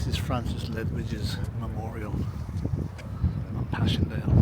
This is Francis Ledwidge's memorial on Passchendaele.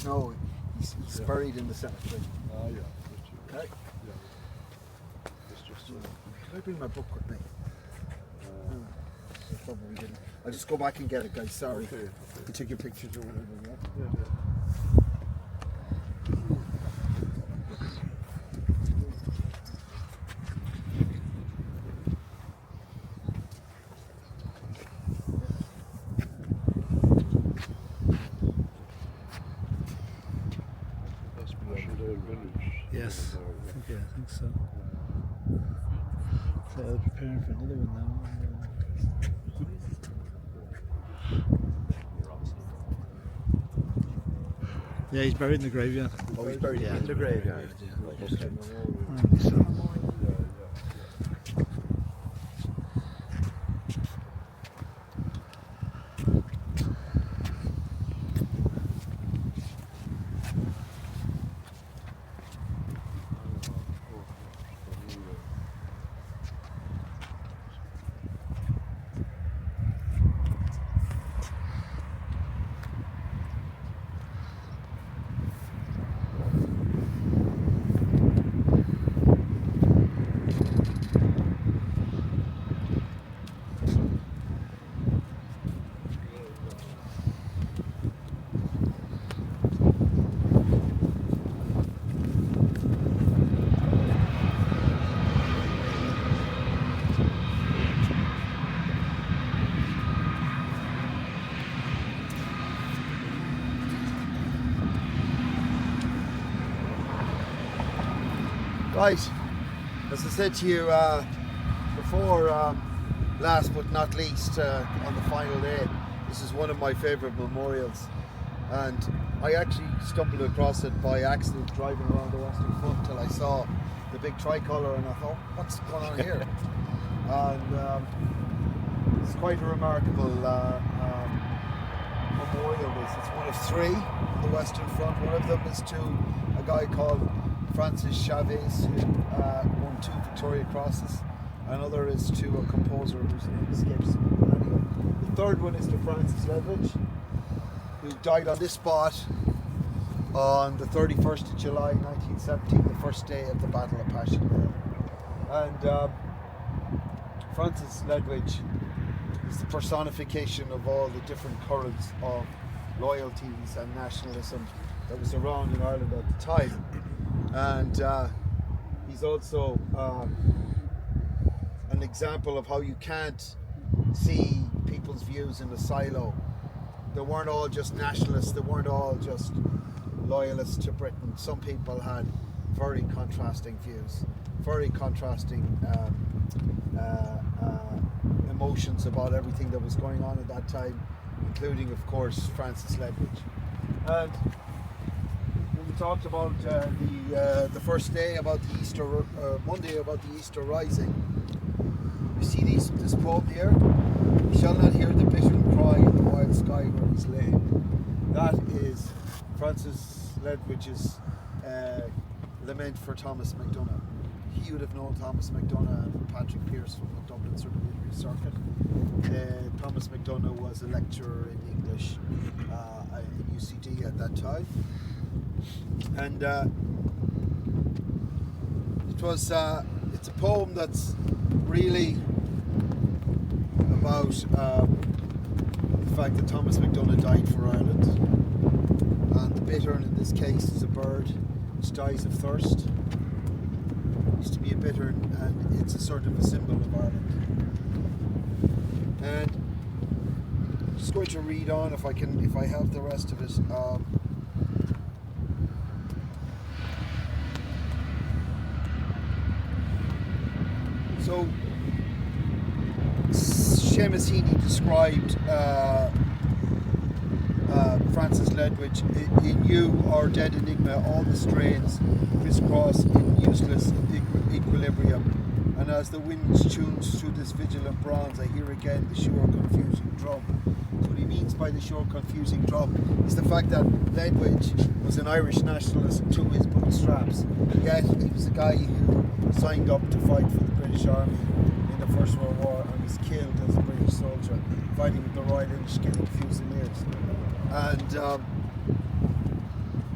Oh, he's buried in the cemetery. Ah, yeah. Okay. Yeah. It's just Can I bring my book with me? I probably didn't. I'll just go back and get it, guys. Sorry. okay. You take your pictures or whatever. Yeah? Yeah. That's Passchendaele village. Yes, I think so. So they're preparing for another one now. Yeah, he's buried in the graveyard. Oh, he's buried in the graveyard. Apparently so. Right, as I said to you before, last but not least, on the final day, this is one of my favourite memorials, and I actually stumbled across it by accident driving around the Western Front till I saw the big tricolour, and I thought, what's going on here? And it's quite a remarkable memorial. It's one of three on the Western Front. One of them is to a guy called Francis Chavez, who won 2 Victoria Crosses. Another is to a composer whose name escapes me. But anyway, the third one is to Francis Ledwidge, who died on this spot on the 31st of July 1917, the first day of the Battle of Passchendaele. And Francis Ledwidge is the personification of all the different currents of loyalties and nationalism that was around in Ireland at the time. And he's also an example of how you can't see people's views in a silo. They weren't all just nationalists, they weren't all just loyalists to Britain. Some people had very contrasting views, very contrasting emotions about everything that was going on at that time, including, of course, Francis Ledwidge. And we talked about the first day, about the Easter, Monday, about the Easter Rising. You see this poem here: "You shall not hear the bittern cry in the wild sky where he's laid." That is Francis Ledwidge's lament for Thomas MacDonagh. He would have known Thomas MacDonagh and Patrick Pearse from the Dublin sort of literary circuit. Thomas MacDonagh was a lecturer in English in UCD at that time. And it's a poem that's really about the fact that Thomas MacDonagh died for Ireland, and the bittern in this case is a bird which dies of thirst. It used to be a bittern, and it's a sort of a symbol of Ireland. And I'm just going to read on if I have the rest of it. So Seamus Heaney described Francis Ledwidge in You, Our Dead Enigma, all the strains crisscross in useless equilibrium, and as the wind tunes through this vigilant bronze, I hear again the sure confusing drum. So what he means by the sure confusing drum is the fact that Ledwidge was an Irish nationalist to his bootstraps, yet he was a guy who signed up to fight for the British Army in the First World War and was killed as a British soldier fighting with the Royal English Guild Fusiliers. And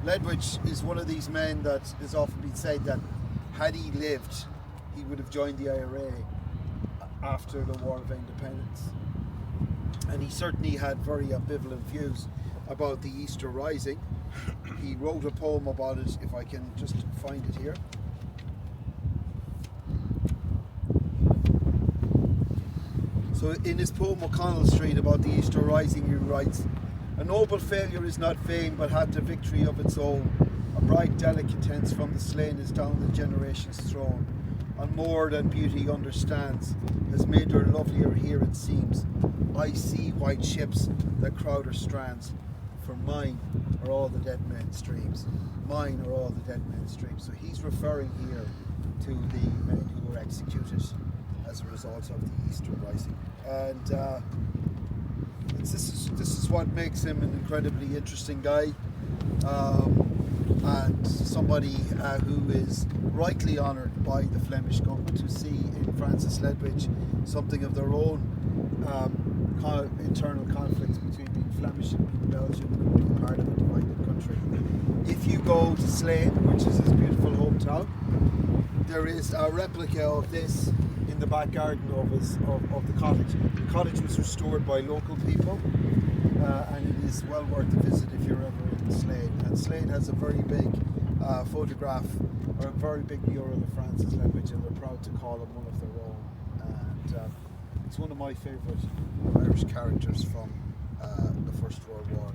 Ledwidge is one of these men that has often been said that had he lived, he would have joined the IRA after the War of Independence. And he certainly had very ambivalent views about the Easter Rising. He wrote a poem about it, if I can just find it here. So in his poem O'Connell Street about the Easter Rising, he writes, "A noble failure is not vain, but hath a victory of its own. A bright delicatesse from the slain is down the generations thrown. And more than beauty understands, has made her lovelier here it seems. I see white ships that crowd her strands, for mine are all the dead men's streams." Mine are all the dead men's streams. So he's referring here to the men who were executed as a result of the Easter Rising. And this is what makes him an incredibly interesting guy, and somebody who is rightly honoured by the Flemish government, who see in Francis Ledwidge something of their own internal conflicts between being Flemish and being Belgian and being part of a divided country. If you go to Slane, which is his beautiful hometown, there is a replica of this in the back garden of the cottage. The cottage was restored by local people, and it is well worth a visit if you're ever in Slane. And Slane has a very big photograph, or a very big mural of Francis Ledwidge, and they're proud to call him one of their own. And it's one of my favourite Irish characters from the First World War.